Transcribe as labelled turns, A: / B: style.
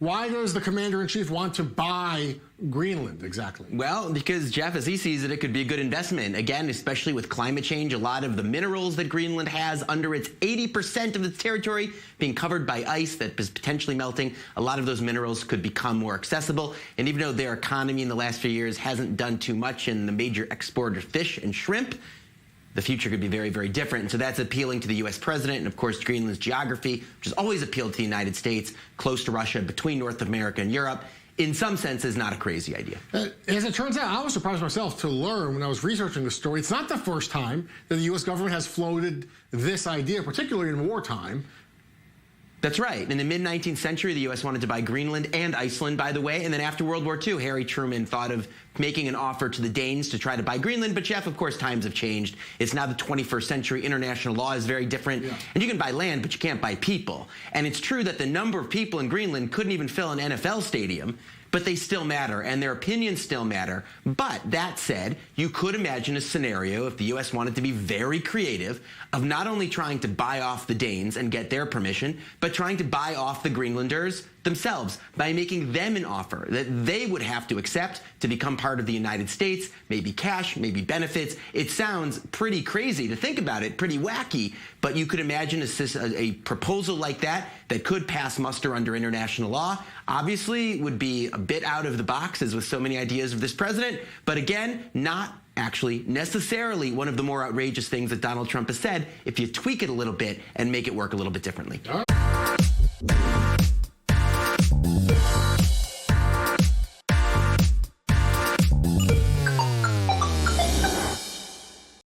A: Why does the commander-in-chief want to buy Greenland exactly?
B: Well, because, Jeff, as he sees it, it could be a good investment. Again, especially with climate change, a lot of the minerals that Greenland has under its 80% of its territory being covered by ice that is potentially melting, a lot of those minerals could become more accessible. And even though their economy in the last few years hasn't done too much in the major exporter of fish and shrimp, the future could be very, very different. And so that's appealing to the U.S. president. And, of course, Greenland's geography, which has always appealed to the United States, close to Russia, between North America and Europe, in some sense is not a crazy idea.
A: As it turns out, I was surprised myself to learn when I was researching the story, it's not the first time that the U.S. government has floated this idea, particularly in wartime.
B: That's right. In the mid-19th century, the U.S. wanted to buy Greenland and Iceland, by the way. And then after World War II, Harry Truman thought of making an offer to the Danes to try to buy Greenland. But, Jeff, of course, times have changed. It's now the 21st century. International law is very different. Yeah. And you can buy land, but you can't buy people. And it's true that the number of people in Greenland couldn't even fill an NFL stadium, but they still matter, and their opinions still matter. But that said, you could imagine a scenario, if the U.S. wanted to be very creative, of not only trying to buy off the Danes and get their permission, but trying to buy off the Greenlanders themselves by making them an offer that they would have to accept to become part of the United States, maybe cash, maybe benefits. It sounds pretty crazy to think about it, pretty wacky, but you could imagine a proposal like that that could pass muster under international law. Obviously, would be a bit out of the box, as with so many ideas of this president, but again, not actually necessarily one of the more outrageous things that Donald Trump has said if you tweak it a little bit and make it work a little bit differently.